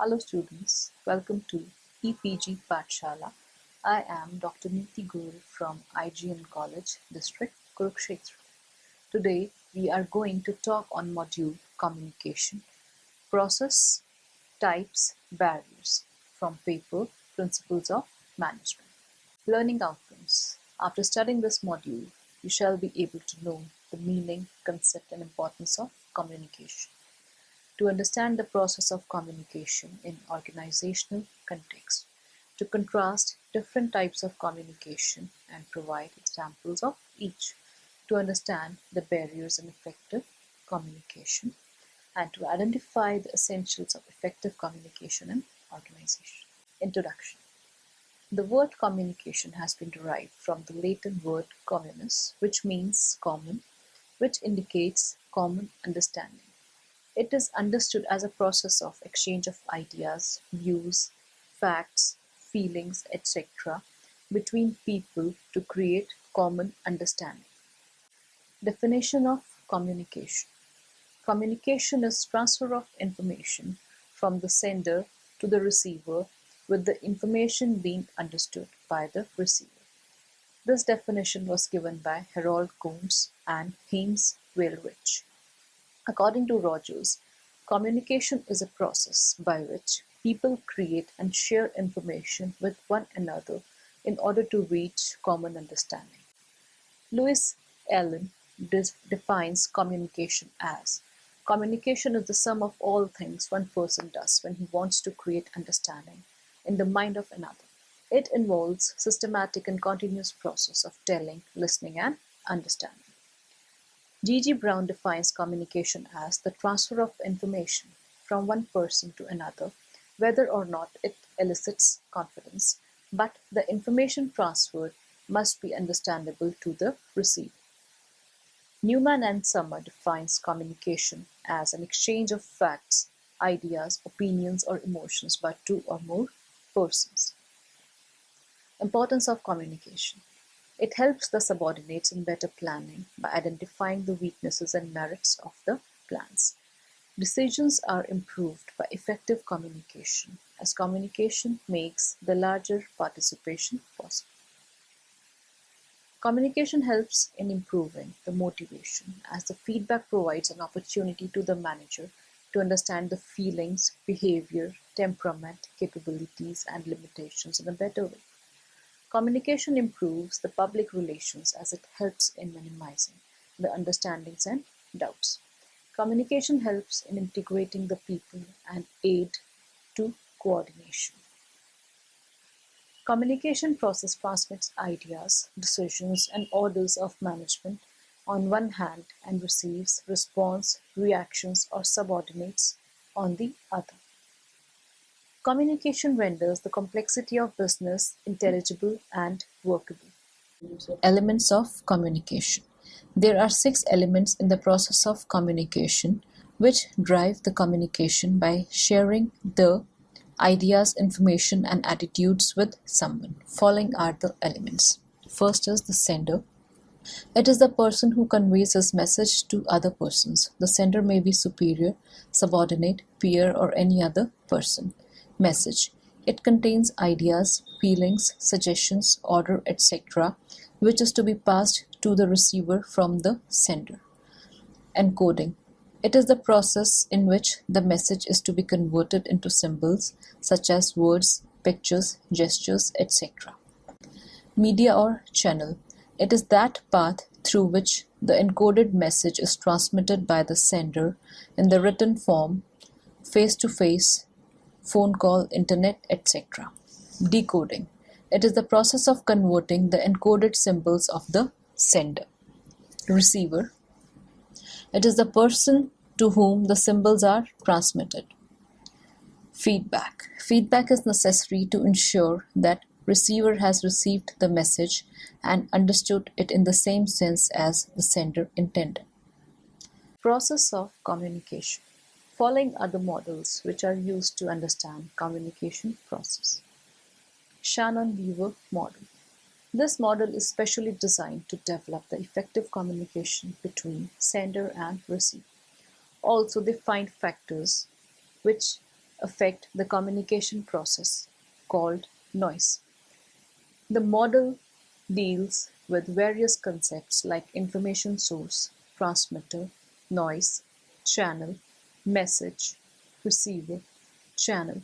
Hello students, welcome to EPG Pathshala. I am Dr. Neeti Guru from IGN College, District, Kurukshetra. Today we are going to talk on module communication, process, types, barriers from paper Principles of Management. Learning outcomes. After studying this module, you shall be able to know the meaning, concept and importance of communication. To understand the process of communication in organizational context, to contrast different types of communication and provide examples of each, to understand the barriers in effective communication, and to identify the essentials of effective communication in organization. Introduction. The word communication has been derived from the Latin word communis, which means common, which indicates common understanding. It is understood as a process of exchange of ideas, views, facts, feelings, etc. between people to create common understanding. Definition of communication. Communication is transfer of information from the sender to the receiver with the information being understood by the receiver. This definition was given by Harold Combs and Haynes Weilrich. According to Rogers, communication is a process by which people create and share information with one another in order to reach common understanding. Lewis Allen defines communication as communication is the sum of all things one person does when he wants to create understanding in the mind of another. It involves systematic and continuous process of telling, listening, and understanding. G. Brown defines communication as the transfer of information from one person to another, whether or not it elicits confidence, but the information transferred must be understandable to the receiver. Newman and Summer defines communication as an exchange of facts, ideas, opinions, or emotions by two or more persons. Importance of communication. It helps the subordinates in better planning by identifying the weaknesses and merits of the plans. Decisions are improved by effective communication, as communication makes the larger participation possible. Communication helps in improving the motivation, as the feedback provides an opportunity to the manager to understand the feelings, behavior, temperament, capabilities, and limitations in a better way. Communication improves the public relations as it helps in minimizing the understandings and doubts. Communication helps in integrating the people and aid to coordination. Communication process transmits ideas, decisions, and orders of management on one hand and receives response, reactions, or subordinates on the other. Communication renders the complexity of business intelligible and workable. Elements of communication. There are 6 elements in the process of communication which drive the communication by sharing the ideas, information, and attitudes with someone. Following are the elements. First is the sender. It is the person who conveys his message to other persons. The sender may be superior, subordinate, peer, or any other person. Message. It contains ideas, feelings, suggestions, order, etc., which is to be passed to the receiver from the sender. Encoding. It is the process in which the message is to be converted into symbols such as words, pictures, gestures, etc. Media or channel. It is that path through which the encoded message is transmitted by the sender in the written form, face-to-face, phone call, internet, etc. Decoding. It is the process of converting the encoded symbols of the sender. Receiver. It is the person to whom the symbols are transmitted. Feedback. Feedback is necessary to ensure that receiver has received the message and understood it in the same sense as the sender intended. Process of communication. Following are the models which are used to understand communication process. Shannon-Weaver model. This model is specially designed to develop the effective communication between sender and receiver. Also, they find factors which affect the communication process, called noise. The model deals with various concepts like information source, transmitter, noise, channel, message, receiver, channel,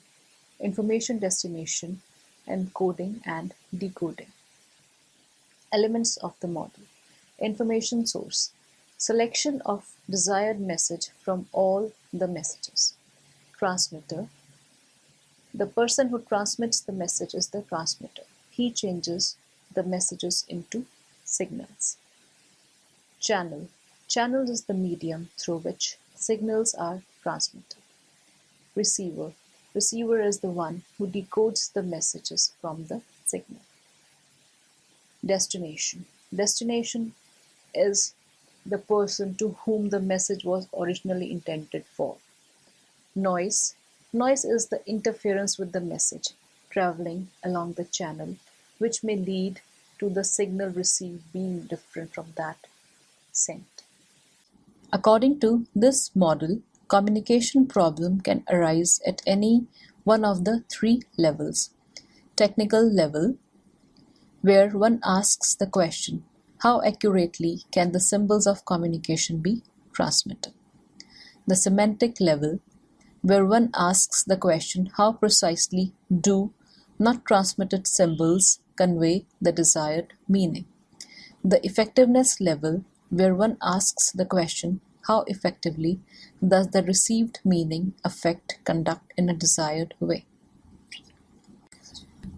information destination, encoding and decoding. Elements of the model: information source, selection of desired message from all the messages. Transmitter, the person who transmits the message is the transmitter. He changes the messages into signals. Channel, channel is the medium through which signals are transmitted. Receiver, receiver is the one who decodes the messages from the signal. Destination, destination is the person to whom the message was originally intended for. Noise, noise is the interference with the message traveling along the channel, which may lead to the signal received being different from that sent. According to this model, communication problem can arise at any one of the three levels. Technical level, where one asks the question, how accurately can the symbols of communication be transmitted? The semantic level, where one asks the question, how precisely do not transmitted symbols convey the desired meaning? The effectiveness level, where one asks the question, how effectively does the received meaning affect conduct in a desired way?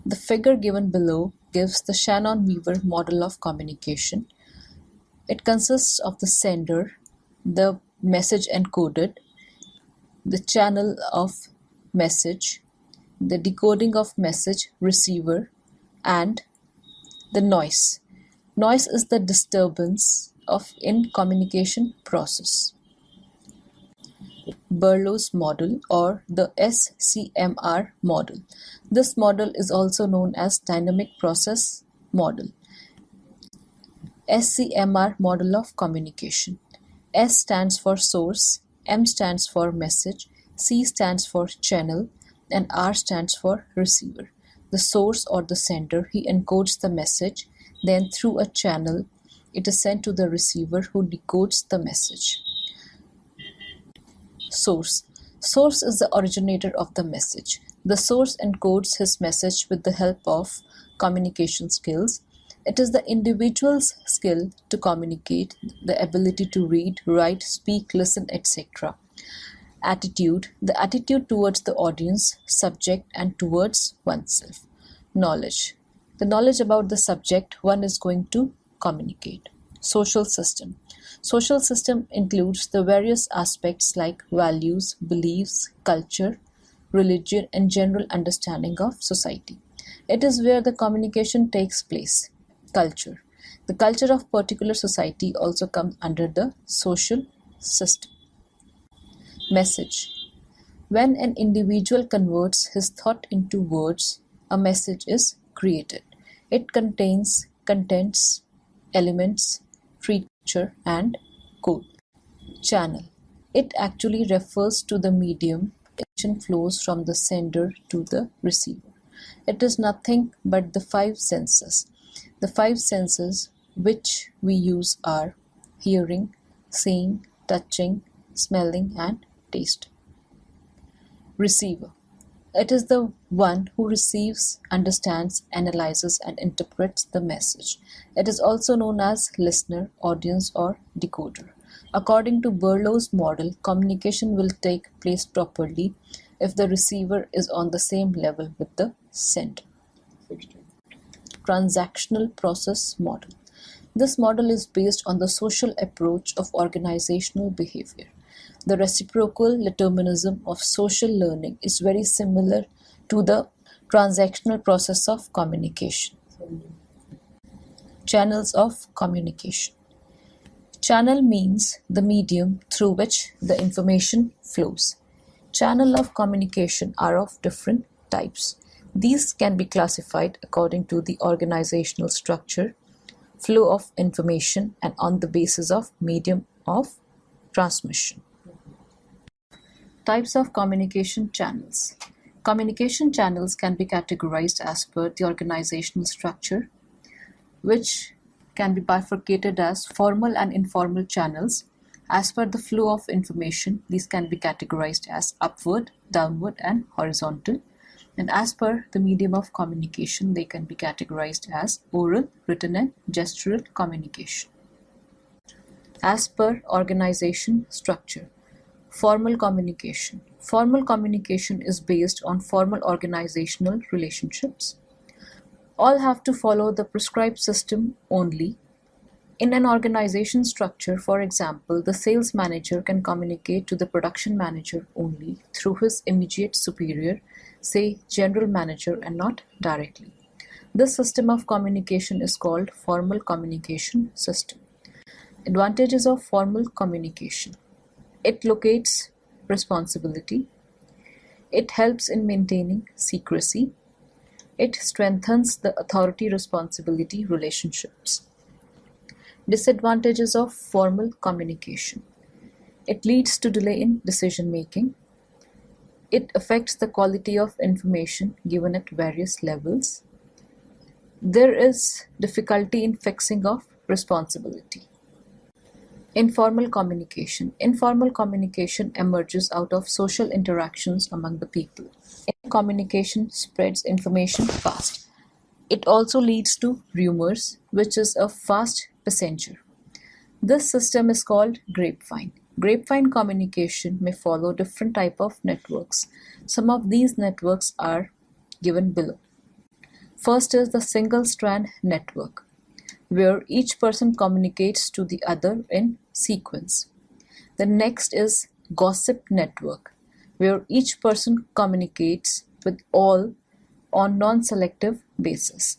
The figure given below gives the Shannon-Weaver model of communication. It consists of the sender, the message encoded, the channel of message, the decoding of message, receiver, and the noise. Noise is the disturbance in communication process. Berlo's model, or the SCMR model. This model is also known as dynamic process model. SCMR model of communication. S stands for source, M stands for message, C stands for channel, and R stands for receiver. The source or the sender, he encodes the message, then through a channel it is sent to the receiver who decodes the message. Source. Source is the originator of the message. The source encodes his message with the help of communication skills. It is the individual's skill to communicate, the ability to read, write, speak, listen, etc. Attitude. The attitude towards the audience, subject, and towards oneself. Knowledge. The knowledge about the subject one is going to communicate. Social system. Social system includes the various aspects like values, beliefs, culture, religion, and general understanding of society. It is where the communication takes place. Culture. The culture of particular society also comes under the social system. Message. When an individual converts his thought into words, a message is created. It contains contents, elements, feature, and code. Channel. It actually refers to the medium information flows from the sender to the receiver. It is nothing but the five senses. The five senses which we use are hearing, seeing, touching, smelling, and tasting. Receiver. It is the one who receives, understands, analyzes, and interprets the message. It is also known as listener, audience, or decoder. According to Berlo's model, communication will take place properly if the receiver is on the same level with the sender. Transactional process model. This model is based on the social approach of organizational behavior. The reciprocal determinism of social learning is very similar to the transactional process of communication. Channels of communication. Channel means the medium through which the information flows. Channel of communication are of different types. These can be classified according to the organizational structure, flow of information, and on the basis of medium of transmission. Types of communication channels. Communication channels can be categorized as per the organizational structure, which can be bifurcated as formal and informal channels. As per the flow of information, these can be categorized as upward, downward, and horizontal. And as per the medium of communication, they can be categorized as oral, written, and gestural communication. As per organization structure. Formal communication. Formal communication is based on formal organizational relationships. All have to follow the prescribed system only. In an organization structure, for example, the sales manager can communicate to the production manager only through his immediate superior, say general manager, and not directly. This system of communication is called formal communication system. Advantages of formal communication. It locates responsibility. It helps in maintaining secrecy. It strengthens the authority-responsibility relationships. Disadvantages of formal communication. It leads to delay in decision-making. It affects the quality of information given at various levels. There is difficulty in fixing of responsibility. Informal communication. Informal communication emerges out of social interactions among the people. Communication spreads information fast. It also leads to rumors, which is a fast passenger. This system is called grapevine. Grapevine communication may follow different type of networks. Some of these networks are given below. First is the single strand network, where each person communicates to the other in sequence. The next is gossip network, where each person communicates with all on non-selective basis.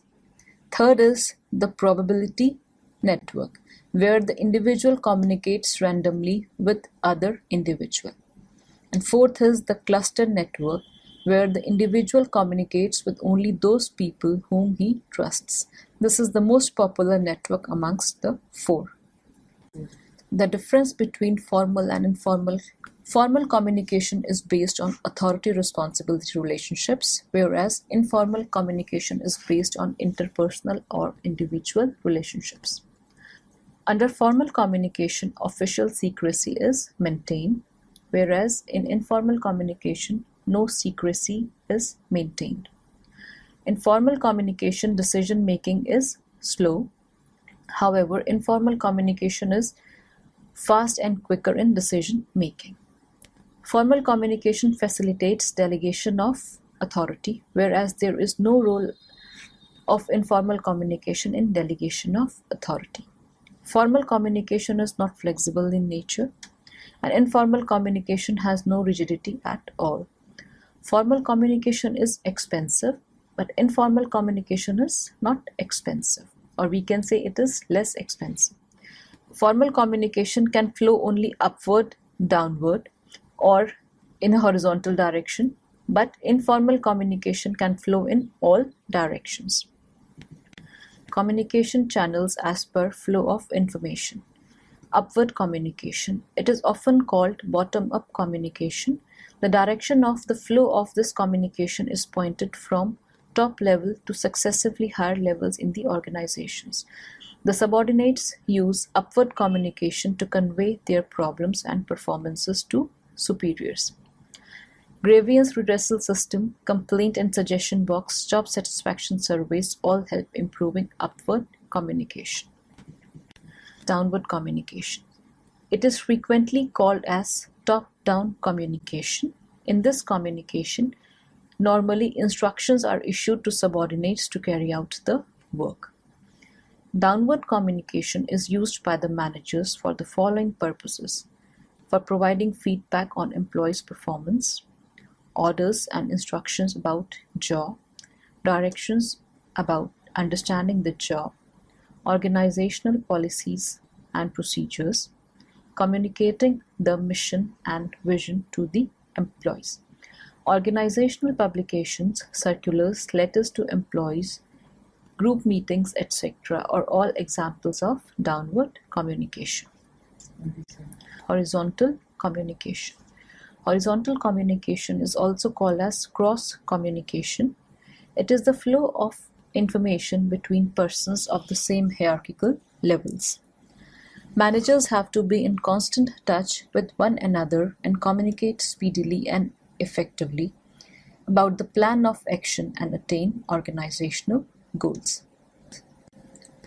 Third is the probability network, where the individual communicates randomly with other individual. And fourth is the cluster network, where the individual communicates with only those people whom he trusts. This is the most popular network amongst the four. The difference between formal and informal. Formal communication is based on authority-responsibility relationships, whereas informal communication is based on interpersonal or individual relationships. Under formal communication, official secrecy is maintained, whereas in informal communication, no secrecy is maintained. In formal communication, decision-making is slow. However, informal communication is fast and quicker in decision-making. Formal communication facilitates delegation of authority, whereas there is no role of informal communication in delegation of authority. Formal communication is not flexible in nature, and informal communication has no rigidity at all. Formal communication is expensive, but informal communication is not expensive, or we can say it is less expensive. Formal communication can flow only upward, downward, or in a horizontal direction, but informal communication can flow in all directions. Communication channels as per flow of information. Upward communication. It is often called bottom-up communication. The direction of the flow of this communication is pointed from top level to successively higher levels in the organizations. The subordinates use upward communication to convey their problems and performances to superiors. Grievance redressal system, complaint and suggestion box, job satisfaction surveys all help improving upward communication. Downward communication. It is frequently called as top-down communication. In this communication, normally instructions are issued to subordinates to carry out the work. Downward communication is used by the managers for the following purposes: for providing feedback on employees' performance, orders and instructions about job, directions about understanding the job, organizational policies and procedures, communicating the mission and vision to the employees. Organizational publications, circulars, letters to employees, group meetings, etc. are all examples of downward communication. Horizontal communication. Horizontal communication is also called as cross communication. It is the flow of information between persons of the same hierarchical levels. Managers have to be in constant touch with one another and communicate speedily and effectively about the plan of action and attain organizational goals.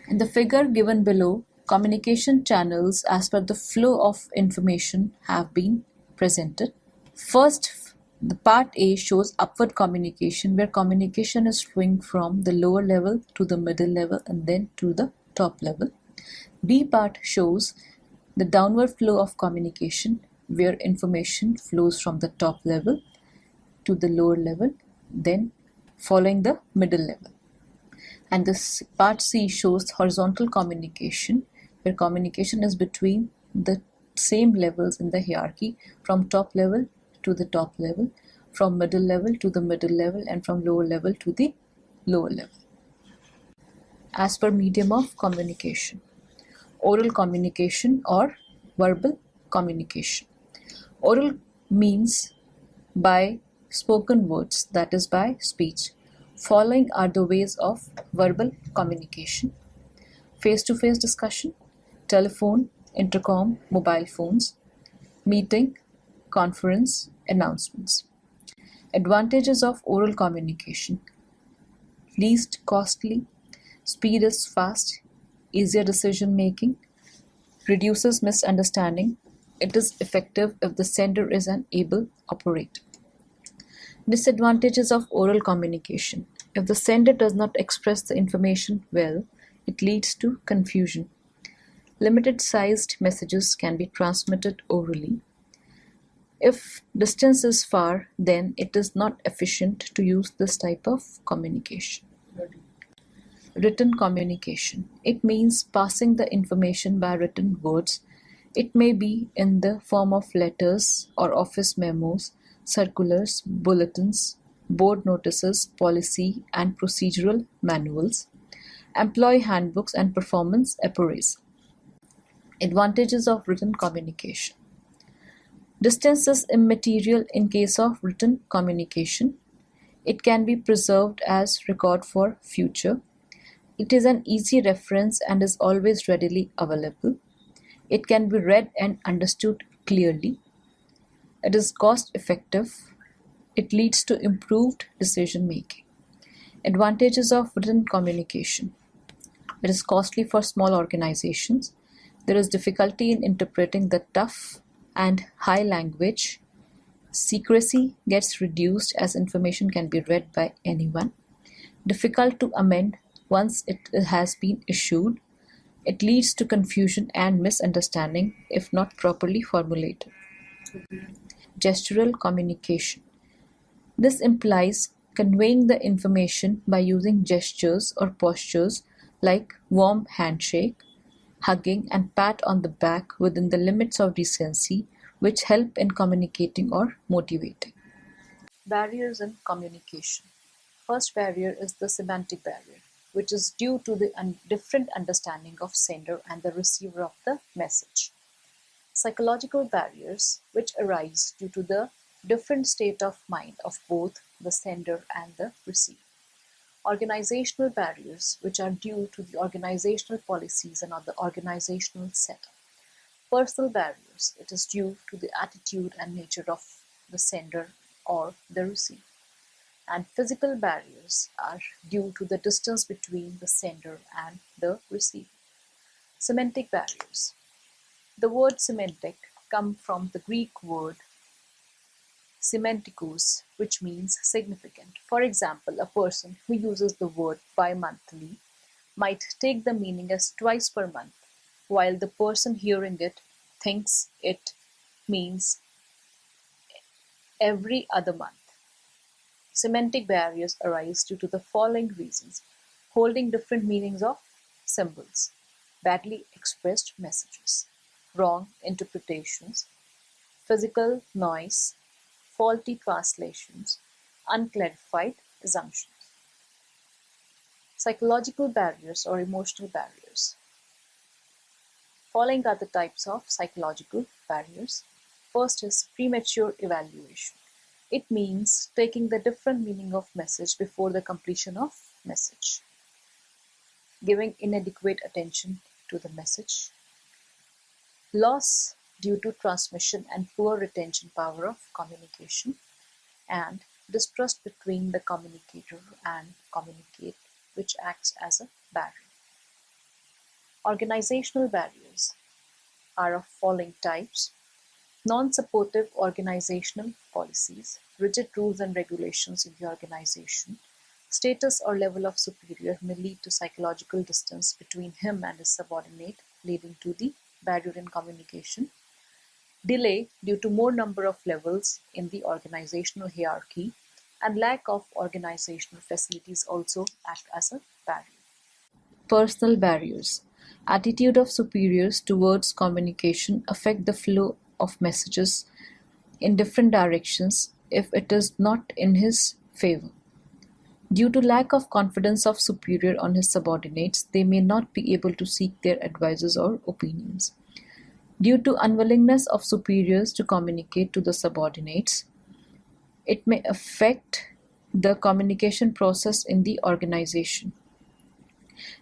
In the figure given below, communication channels as per the flow of information have been presented. First, the part A shows upward communication, where communication is flowing from the lower level to the middle level and then to the top level. B part shows the downward flow of communication, where information flows from the top level to the lower level, then following the middle level. And this part C shows horizontal communication, where communication is between the same levels in the hierarchy, from top level to the top level, from middle level to the middle level, and from lower level to the lower level. As per medium of communication: oral communication or verbal communication. Oral means by spoken words, that is by speech. Following are the ways of verbal communication: face-to-face discussion, telephone, intercom, mobile phones, meeting, conference, announcements. Advantages of oral communication: least costly, speed is fast, easier decision making, reduces misunderstanding, it is effective if the sender is an able operator. Disadvantages of oral communication: if the sender does not express the information well, it leads to confusion. Limited sized messages can be transmitted orally. If distance is far, then it is not efficient to use this type of communication. Written communication: it means passing the information by written words. It may be in the form of letters or office memos, circulars, bulletins, board notices, policy and procedural manuals, employee handbooks, and performance appraisals. Advantages of written communication: distance is immaterial in case of written communication. It can be preserved as record for future. It is an easy reference and is always readily available. It can be read and understood clearly. It is cost effective. It leads to improved decision making. Advantages of written communication: it is costly for small organizations. There is difficulty in interpreting the tough and high language. Secrecy gets reduced as information can be read by anyone. Difficult to amend once it has been issued. It leads to confusion and misunderstanding if not properly formulated. Gestural communication: this implies conveying the information by using gestures or postures like warm handshake, hugging, and pat on the back within the limits of decency, which help in communicating or motivating. Barriers in communication. First barrier is the semantic barrier, which is due to the different understanding of sender and the receiver of the message. Psychological barriers, which arise due to the different state of mind of both the sender and the receiver. Organizational barriers, which are due to the organizational policies and the organizational setup. Personal barriers, it is due to the attitude and nature of the sender or the receiver. And physical barriers are due to the distance between the sender and the receiver. Semantic barriers. The word semantic comes from the Greek word semantikos, which means significant. For example, a person who uses the word bi-monthly might take the meaning as twice per month, while the person hearing it thinks it means every other month. Semantic barriers arise due to the following reasons: holding different meanings of symbols, badly expressed messages, wrong interpretations, physical noise, faulty translations, unclarified assumptions. Psychological barriers or emotional barriers. Following are the types of psychological barriers: First is premature evaluation. It means taking the different meaning of message before the completion of message, giving inadequate attention to the message, loss due to transmission and poor retention power of communication, and distrust between the communicator and communicate, which acts as a barrier. Organizational barriers are of following types: non-supportive organizational policies, rigid rules and regulations in the organization. Status or level of superior may lead to psychological distance between him and his subordinate, leading to the barrier in communication. Delay due to more number of levels in the organizational hierarchy, and lack of organizational facilities also act as a barrier. Personal barriers. Attitude of superiors towards communication affect the flow of messages in different directions if it is not in his favor. Due to lack of confidence of superior on his subordinates, they may not be able to seek their advices or opinions. Due to unwillingness of superiors to communicate to the subordinates, it may affect the communication process in the organization.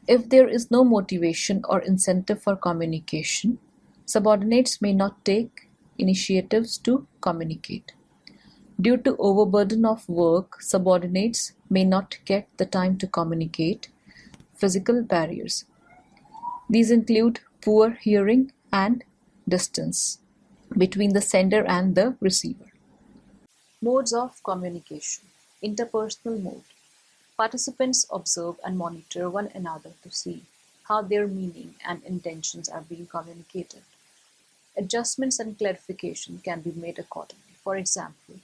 If there is no motivation or incentive for communication, subordinates may not take initiatives to communicate. Due to overburden of work, subordinates may not get the time to communicate. Physical barriers. These include poor hearing and distance between the sender and the receiver. Modes of communication. Interpersonal mode. Participants observe and monitor one another to see how their meaning and intentions are being communicated. Adjustments and clarification can be made accordingly. For example,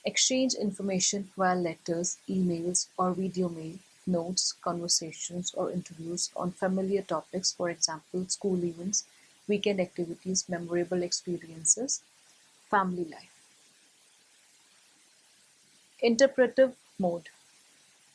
exchange information via letters, emails, or video mail, notes, conversations, or interviews on familiar topics, for example, school events, weekend activities, memorable experiences, family life. Interpretive mode.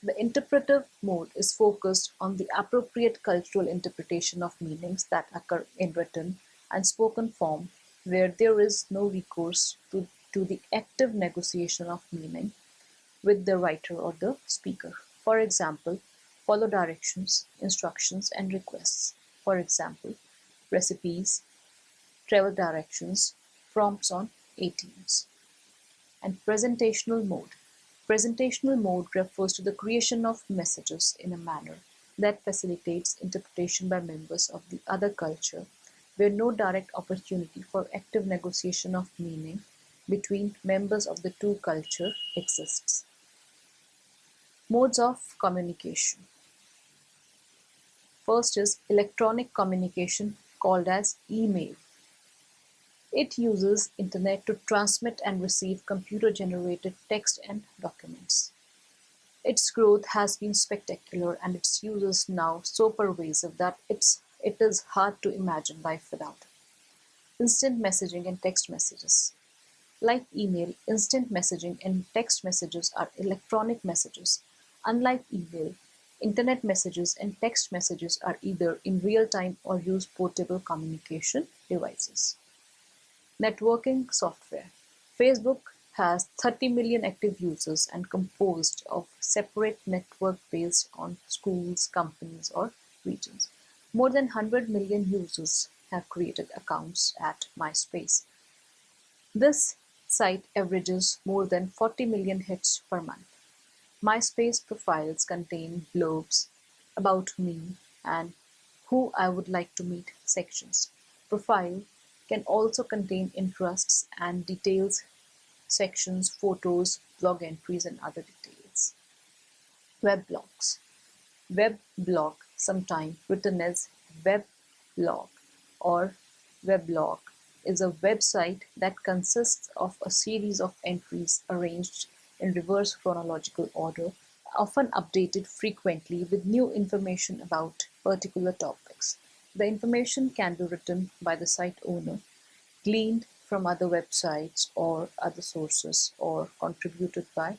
The interpretive mode is focused on the appropriate cultural interpretation of meanings that occur in written and spoken form, where there is no recourse to the active negotiation of meaning with the writer or the speaker. For example, follow directions, instructions, and requests. For example, recipes, travel directions, prompts on ATMs. And presentational mode. Presentational mode refers to the creation of messages in a manner that facilitates interpretation by members of the other culture, where no direct opportunity for active negotiation of meaning between members of the two culture exists. Modes of communication. First is electronic communication, called as email. It uses internet to transmit and receive computer-generated text and documents. Its growth has been spectacular and its use is now so pervasive that it is hard to imagine life without it. Instant messaging and text messages. Like email, instant messaging and text messages are electronic messages. Unlike email, internet messages and text messages are either in real time or use portable communication devices. Networking software. Facebook has 30 million active users and composed of separate network based on schools, companies, or regions. More than 100 million users have created accounts at MySpace. This site averages more than 40 million hits per month. MySpace profiles contain blurbs about me and who I would like to meet sections. Profile can also contain interests and details sections, photos, blog entries, and other details. Web blogs. Web blog, sometimes written as web blog or weblog, is a website that consists of a series of entries arranged in reverse chronological order, often updated frequently with new information about particular topics. The information can be written by the site owner, gleaned from other websites or other sources, or contributed by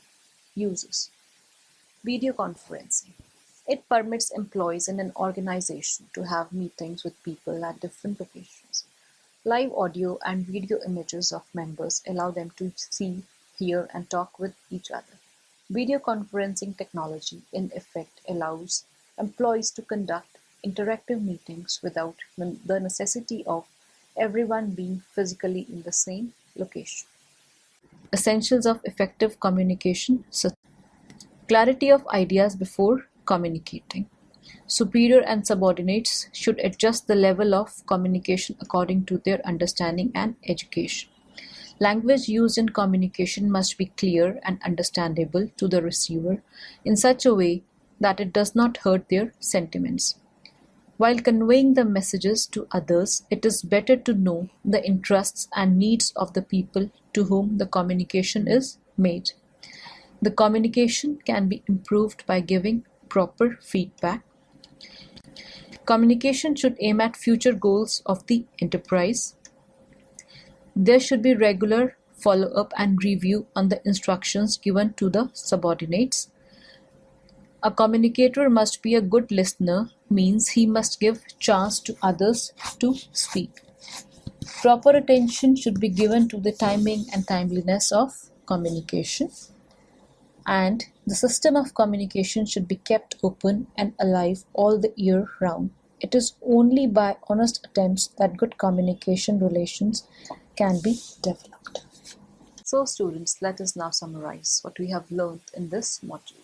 users. Video conferencing. It permits employees in an organization to have meetings with people at different locations. Live audio and video images of members allow them to see, hear, and talk with each other. Video conferencing technology, in effect, allows employees to conduct interactive meetings without the necessity of everyone being physically in the same location. Essentials of effective communication: clarity of ideas before communicating. Superior and subordinates should adjust the level of communication according to their understanding and education. Language used in communication must be clear and understandable to the receiver in such a way that it does not hurt their sentiments. While conveying the messages to others, it is better to know the interests and needs of the people to whom the communication is made. The communication can be improved by giving proper feedback. Communication should aim at future goals of the enterprise. There should be regular follow-up and review on the instructions given to the subordinates. A communicator must be a good listener, means he must give chance to others to speak. Proper attention should be given to the timing and timeliness of communication. And the system of communication should be kept open and alive all the year round. It is only by honest attempts that good communication relations can be developed. So students, let us now summarize what we have learned in this module.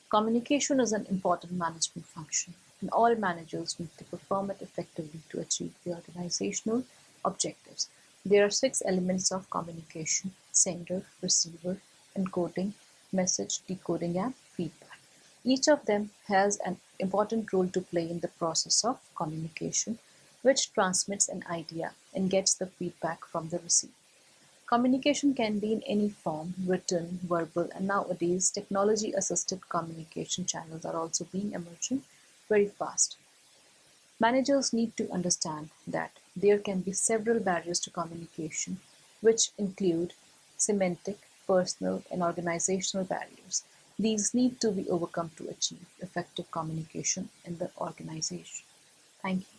Communication is an important management function, and all managers need to perform it effectively to achieve the organizational objectives. There are 6 elements of communication: sender, receiver, encoding, message, decoding, and feedback. Each of them has an important role to play in the process of communication, which transmits an idea and gets the feedback from the receiver. Communication can be in any form: written, verbal, and nowadays technology-assisted communication channels are also being emerging very fast. Managers need to understand that there can be several barriers to communication, which include semantic, personal, and organizational barriers. These need to be overcome to achieve effective communication in the organization. Thank you.